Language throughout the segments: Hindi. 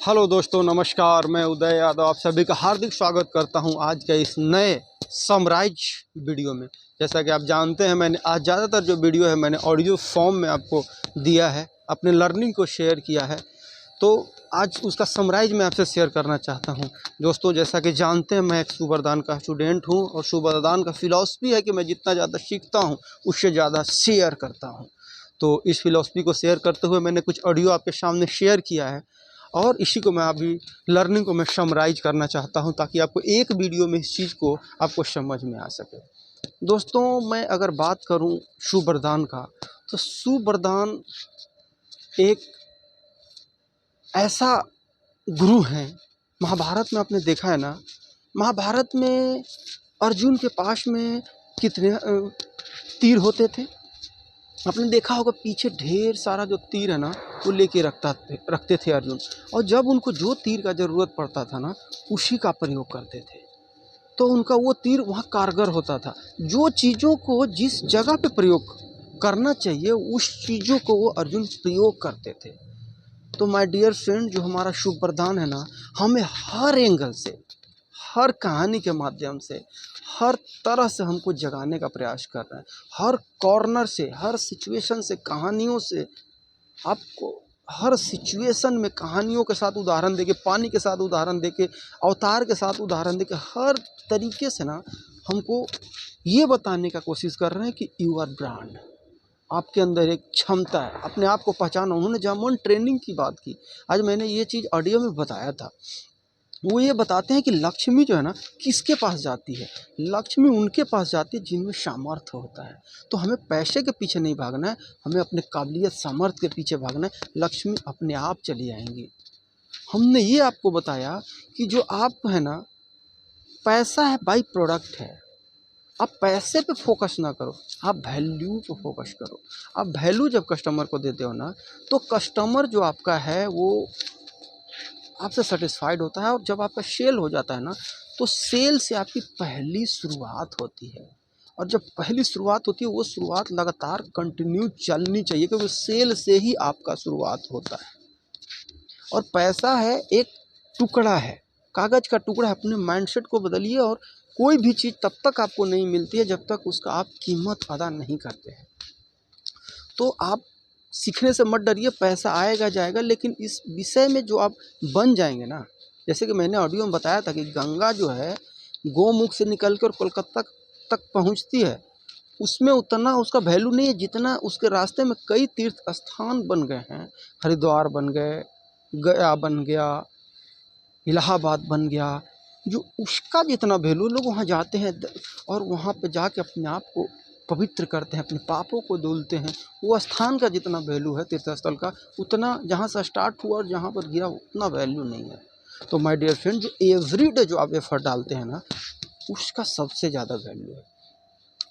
हेलो दोस्तों, नमस्कार। मैं उदय यादव आप सभी का हार्दिक स्वागत करता हूं आज के इस नए समराइज वीडियो में। जैसा कि आप जानते हैं, मैंने आज ज़्यादातर जो वीडियो है मैंने ऑडियो फॉर्म में आपको दिया है, अपने लर्निंग को शेयर किया है। तो आज उसका समराइज मैं आपसे शेयर करना चाहता हूं। दोस्तों, जैसा कि जानते हैं, मैं एक सुबरदान का स्टूडेंट हूं और सुबरदान का फ़िलॉसफी है कि मैं जितना ज़्यादा सीखता हूं उससे ज़्यादा शेयर करता हूं। तो इस फ़िलॉसफी को शेयर करते हुए मैंने कुछ ऑडियो आपके सामने शेयर किया है और इसी को मैं अभी लर्निंग को मैं समराइज करना चाहता हूं, ताकि आपको एक वीडियो में इस चीज़ को आपको समझ में आ सके। दोस्तों, मैं अगर बात करूं सुबरदान का, तो सुबरदान एक ऐसा गुरु हैं। महाभारत में आपने देखा है ना, महाभारत में अर्जुन के पास में कितने तीर होते थे। आपने देखा होगा पीछे ढेर सारा जो तीर है ना वो लेके रखते थे अर्जुन, और जब उनको जो तीर का ज़रूरत पड़ता था ना उसी का प्रयोग करते थे। तो उनका वो तीर वहाँ कारगर होता था। जो चीज़ों को जिस जगह पे प्रयोग करना चाहिए उस चीज़ों को वो अर्जुन प्रयोग करते थे। तो माय डियर फ्रेंड, जो हमारा शुभ प्रदान है ना, हमें हर एंगल से, हर कहानी के माध्यम से, हर तरह से हमको जगाने का प्रयास कर रहे हैं। हर कॉर्नर से, हर सिचुएशन से, कहानियों से आपको हर सिचुएशन में कहानियों के साथ उदाहरण देके, पानी के साथ उदाहरण देके, अवतार के साथ उदाहरण देके, हर तरीके से ना हमको ये बताने का कोशिश कर रहे हैं कि यू आर ब्रांड। आपके अंदर एक क्षमता है, अपने आप को पहचाना। उन्होंने जामोन ट्रेनिंग की बात की, आज मैंने ये चीज़ ऑडियो में बताया था। वो ये बताते हैं कि लक्ष्मी जो है ना किसके पास जाती है। लक्ष्मी उनके पास जाती है जिनमें सामर्थ्य होता है। तो हमें पैसे के पीछे नहीं भागना है, हमें अपने काबिलियत सामर्थ्य के पीछे भागना है। लक्ष्मी अपने आप चली आएंगी। हमने ये आपको बताया कि जो आप है ना, पैसा है बाई प्रोडक्ट है। आप पैसे पे फोकस ना करो, आप वैल्यू पे फोकस करो। आप वैल्यू जब कस्टमर को देते हो ना, तो कस्टमर जो आपका है वो आपसे सेटिस्फाइड होता है। और जब आपका सेल हो जाता है ना, तो सेल से आपकी पहली शुरुआत होती है। और जब पहली शुरुआत होती है वो शुरुआत लगातार कंटिन्यू चलनी चाहिए, क्योंकि सेल से ही आपका शुरुआत होता है। और पैसा है एक टुकड़ा है, कागज़ का टुकड़ा है। अपने माइंडसेट को बदलिए, और कोई भी चीज़ तब तक आपको नहीं मिलती है जब तक उसका आप कीमत अदा नहीं करते हैं। तो आप सीखने से मत डरिए, पैसा आएगा जाएगा, लेकिन इस विषय में जो आप बन जाएंगे ना, जैसे कि मैंने ऑडियो में बताया था कि गंगा जो है गोमुख से निकल कर कोलकाता तक पहुंचती है, उसमें उतना उसका वैल्यू नहीं है जितना उसके रास्ते में कई तीर्थ स्थान बन गए हैं। हरिद्वार बन गए, गया बन गया, इलाहाबाद बन गया। जो उसका जितना वैल्यू, लोग वहाँ जाते हैं और वहाँ पे जाके अपने आप को पवित्र करते हैं, अपने पापों को धुलते हैं। वो स्थान का जितना वैल्यू है तीर्थ स्थल का, उतना जहाँ से स्टार्ट हुआ और जहाँ पर गिरा उतना वैल्यू नहीं है। तो माय डियर फ्रेंड, जो एवरीडे जो आप एफर्ट डालते हैं ना, उसका सबसे ज़्यादा वैल्यू है।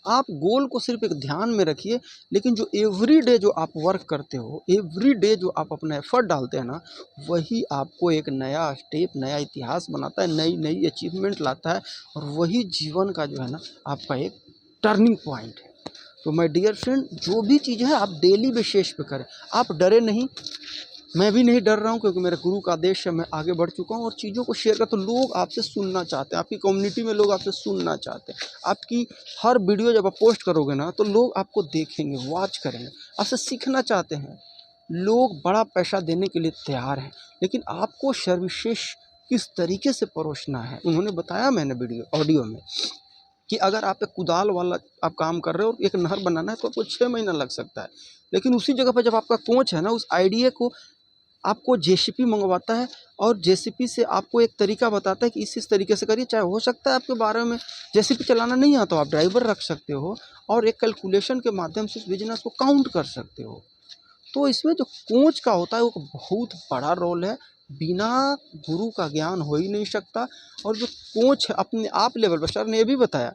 आप गोल को सिर्फ एक ध्यान में रखिए, लेकिन जो एवरीडे जो आप वर्क करते हो, एवरीडे जो आप अपना एफर्ट डालते हैं ना, वही आपको एक नया स्टेप, नया इतिहास बनाता है, नई नई अचीवमेंट लाता है। और वही जीवन का जो है ना आपका एक टर्निंग पॉइंट है। तो माय डियर फ्रेंड, जो भी चीज़ है आप डेली बेसिस पे करें। आप डरे नहीं, मैं भी नहीं डर रहा हूँ, क्योंकि मेरे गुरु का आदेश है। मैं आगे बढ़ चुका हूँ और चीज़ों को शेयर कर, तो लोग आपसे सुनना चाहते हैं। आपकी कम्युनिटी में लोग आपसे सुनना चाहते हैं। आपकी हर वीडियो जब आप पोस्ट करोगे ना, तो लोग आपको देखेंगे, वॉच करेंगे, आपसे सीखना चाहते हैं। लोग बड़ा पैसा देने के लिए तैयार हैं, लेकिन आपको सर्विसेज किस तरीके से परोसना है उन्होंने बताया। मैंने वीडियो ऑडियो में कि अगर आप एक कुदाल वाला आप काम कर रहे हो और एक नहर बनाना है, तो आपको 6 महीना लग सकता है। लेकिन उसी जगह पर जब आपका कोच है ना, उस आइडिया को आपको जेसीपी मंगवाता है और जेसीपी से आपको एक तरीका बताता है कि इस तरीके से करिए। चाहे हो सकता है आपके बारे में जेसीपी चलाना नहीं आता, तो आप ड्राइवर रख सकते हो और एक कैलकुलेशन के माध्यम से उस बिजनेस को काउंट कर सकते हो। तो इसमें जो कोच का होता है वो बहुत बड़ा रोल है। बिना गुरु का ज्ञान हो ही नहीं सकता। और जो कोच है अपने आप लेवल पर, सर ने ये भी बताया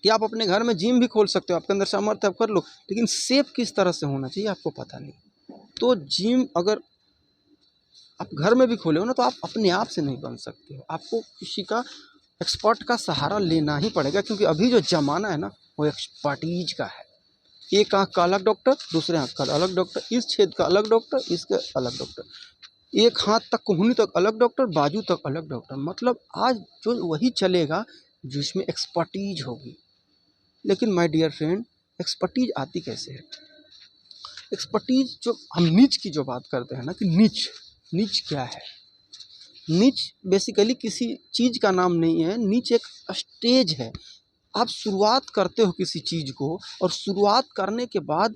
कि आप अपने घर में जिम भी खोल सकते हो, आपके अंदर सामर्थ्य आप कर लो, लेकिन सेफ किस तरह से होना चाहिए आपको पता नहीं। तो जिम अगर आप घर में भी खोले हो ना, तो आप अपने आप से नहीं बन सकते हो, आपको किसी का एक्सपर्ट का सहारा लेना ही पड़ेगा। क्योंकि अभी जो ज़माना है ना वो एक्सपर्टीज का है। एक आँख का अलग डॉक्टर, दूसरे आँख का अलग डॉक्टर, इस छेद का अलग डॉक्टर, इसका अलग डॉक्टर। एक हाथ तक कोहनी तक अलग डॉक्टर, बाजू तक अलग डॉक्टर। मतलब आज जो वही चलेगा जिसमें एक्सपर्टीज होगी। लेकिन माय डियर फ्रेंड, एक्सपर्टीज आती कैसे है? एक्सपर्टीज जो हम नीच की जो बात करते हैं ना, कि नीच, नीच क्या है? नीच बेसिकली किसी चीज़ का नाम नहीं है, नीच एक स्टेज है। आप शुरुआत करते हो किसी चीज़ को, और शुरुआत करने के बाद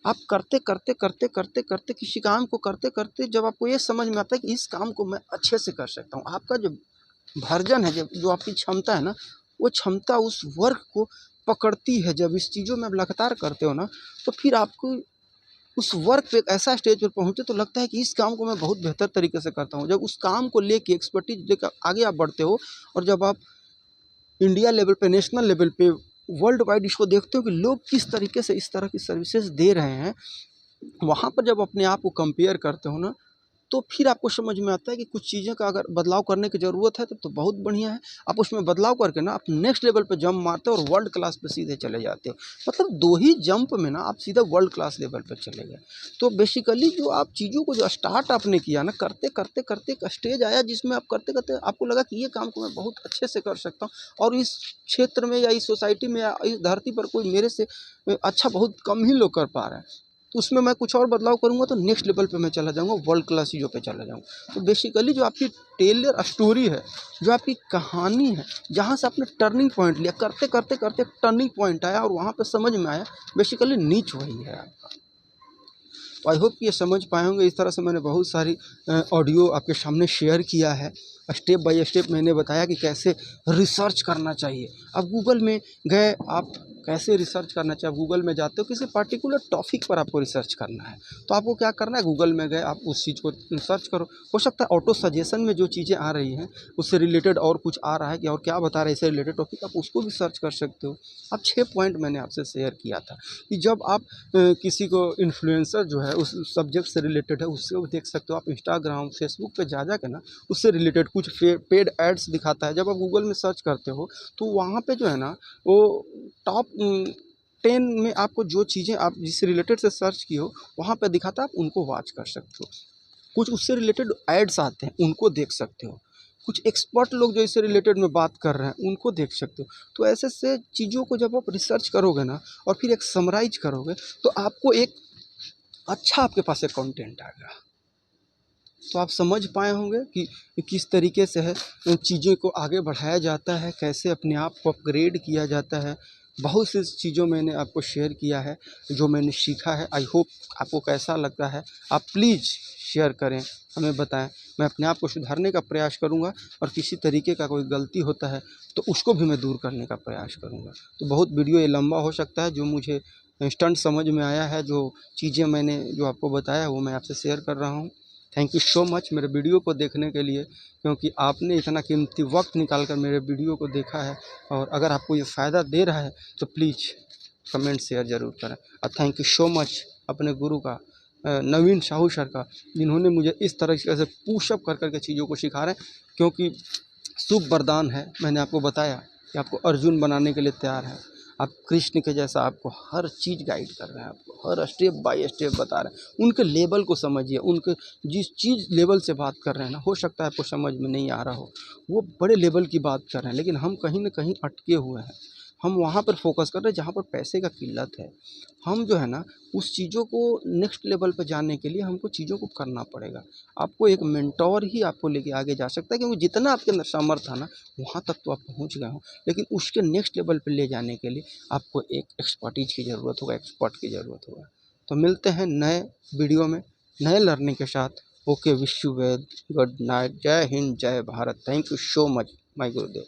आप करते करते करते करते करते किसी काम को करते करते जब आपको ये समझ में आता है कि इस काम को मैं अच्छे से कर सकता हूँ, आपका जो वर्जन है, जो आपकी क्षमता है ना, वो क्षमता उस वर्क को पकड़ती है। जब इस चीज़ों में आप लगातार करते हो ना, तो फिर आपको उस वर्क पे एक ऐसा स्टेज पर पहुँचे तो लगता है कि इस काम को मैं बहुत बेहतर तरीके से करता हूँ। जब उस काम को लेके एक्सपर्टीज लेकर आगे आप बढ़ते हो, और जब आप इंडिया लेवल पे, नेशनल लेवल पे, वर्ल्ड वाइड इसको देखते हो कि लोग किस तरीके से इस तरह की सर्विसेज दे रहे हैं, वहाँ पर जब अपने आप को कंपेयर करते हो ना, तो फिर आपको समझ में आता है कि कुछ चीज़ें का अगर बदलाव करने की ज़रूरत है तो बहुत बढ़िया है। आप उसमें बदलाव करके ना आप नेक्स्ट लेवल पे जंप मारते हो और वर्ल्ड क्लास पे सीधे चले जाते हो। मतलब 2 ही जंप में ना आप सीधा वर्ल्ड क्लास लेवल पे चले गए। तो बेसिकली जो आप चीज़ों को जो स्टार्ट आपने किया ना, करते करते करते एक स्टेज आया जिसमें आप करते करते आपको लगा कि ये काम को मैं बहुत अच्छे से कर सकता हूँ, और इस क्षेत्र में या इस सोसाइटी में या इस धरती पर कोई मेरे से अच्छा बहुत कम ही लोग कर पा रहे हैं। तो उसमें मैं कुछ और बदलाव करूँगा तो नेक्स्ट लेवल पे मैं चला जाऊँगा, वर्ल्ड क्लास चीज़ों पे चला जाऊँगा। तो बेसिकली जो आपकी टेलर स्टोरी है, जो आपकी कहानी है, जहाँ से आपने टर्निंग पॉइंट लिया, करते करते करते टर्निंग पॉइंट आया और वहाँ पे समझ में आया, बेसिकली नीच वही है आपका। तो आई होप कि ये समझ पाए होंगे। इस तरह से मैंने बहुत सारी ऑडियो आपके सामने शेयर किया है। स्टेप बाय स्टेप मैंने बताया कि कैसे रिसर्च करना चाहिए। अब गूगल में गए आप, कैसे रिसर्च करना चाहिए? आप गूगल में जाते हो, किसी पर्टिकुलर टॉपिक पर आपको रिसर्च करना है, तो आपको क्या करना है? गूगल में गए, आप उस चीज़ को सर्च करो। हो सकता है ऑटो सजेशन में जो चीज़ें आ रही हैं उससे रिलेटेड और कुछ आ रहा है कि और क्या बता रहा है इससे रिलेटेड टॉपिक, आप उसको भी सर्च कर सकते हो। अब 6 पॉइंट मैंने आपसे शेयर किया था कि जब आप किसी को इन्फ्लुएंसर जो है उस सब्जेक्ट से रिलेटेड है, उसको भी देख सकते हो। आप इंस्टाग्राम, फेसबुक पे जा के ना उससे रिलेटेड कुछ पेड एड्स दिखाता है। जब आप गूगल में सर्च करते हो तो वहाँ पे जो है ना, वो टॉप 10 में आपको जो चीज़ें आप जिससे रिलेटेड से सर्च की हो वहाँ पे दिखाता है, आप उनको वॉच कर सकते हो। कुछ उससे रिलेटेड एड्स आते हैं, उनको देख सकते हो। कुछ एक्सपर्ट लोग जो इससे रिलेटेड में बात कर रहे हैं उनको देख सकते हो। तो ऐसे से चीज़ों को जब आप रिसर्च करोगे ना और फिर एक समराइज करोगे, तो आपको एक अच्छा आपके पास एक कंटेंट आएगा। तो आप समझ पाए होंगे कि किस तरीके से है चीज़ों को आगे बढ़ाया जाता है, कैसे अपने आप को अपग्रेड किया जाता है। बहुत सी चीज़ों मैंने आपको शेयर किया है जो मैंने सीखा है। आई होप आपको कैसा लगता है, आप प्लीज़ शेयर करें, हमें बताएं। मैं अपने आप को सुधारने का प्रयास करूंगा, और किसी तरीके का कोई गलती होता है तो उसको भी मैं दूर करने का प्रयास करूंगा। तो बहुत वीडियो ये लंबा हो सकता है, जो मुझे इंस्टेंट समझ में आया है, जो चीज़ें मैंने जो आपको बताया वो मैं आपसे शेयर कर रहा हूँ। थैंक यू सो मच मेरे वीडियो को देखने के लिए, क्योंकि आपने इतना कीमती वक्त निकाल कर मेरे वीडियो को देखा है। और अगर आपको ये फ़ायदा दे रहा है तो प्लीज़ कमेंट शेयर ज़रूर करें। और थैंक यू सो मच अपने गुरु का, नवीन साहू सर का, जिन्होंने मुझे इस तरह से पुशअप कर के चीज़ों को सिखा रहे हैं। क्योंकि शुभ वरदान है, मैंने आपको बताया कि आपको अर्जुन बनाने के लिए तैयार है। आप कृष्ण के जैसा, आपको हर चीज़ गाइड कर रहे हैं, आपको हर स्टेप बाय स्टेप बता रहे हैं। उनके लेवल को समझिए, उनके जिस चीज़ लेवल से बात कर रहे हैं ना, हो सकता है आपको समझ में नहीं आ रहा हो, वो बड़े लेवल की बात कर रहे हैं, लेकिन हम कहीं ना कहीं अटके हुए हैं। हम वहाँ पर फोकस कर रहे हैं जहाँ पर पैसे का किल्लत है। हम जो है ना, उस चीज़ों को नेक्स्ट लेवल पर जाने के लिए हमको चीज़ों को करना पड़ेगा। आपको एक मेंटोर ही आपको लेके आगे जा सकता है, क्योंकि जितना आपके अंदर सामर्थ्य है ना, वहाँ तक तो आप पहुँच गए हो, लेकिन उसके नेक्स्ट लेवल पे ले जाने के लिए आपको एक एक्सपर्टीज की ज़रूरत होगा, एक्सपर्ट की ज़रूरत होगा। तो मिलते हैं नए वीडियो में, नए लर्निंग के साथ। Okay, wish you well, good night, जय हिंद, जय Bharat. Thank you so much my Gurudev.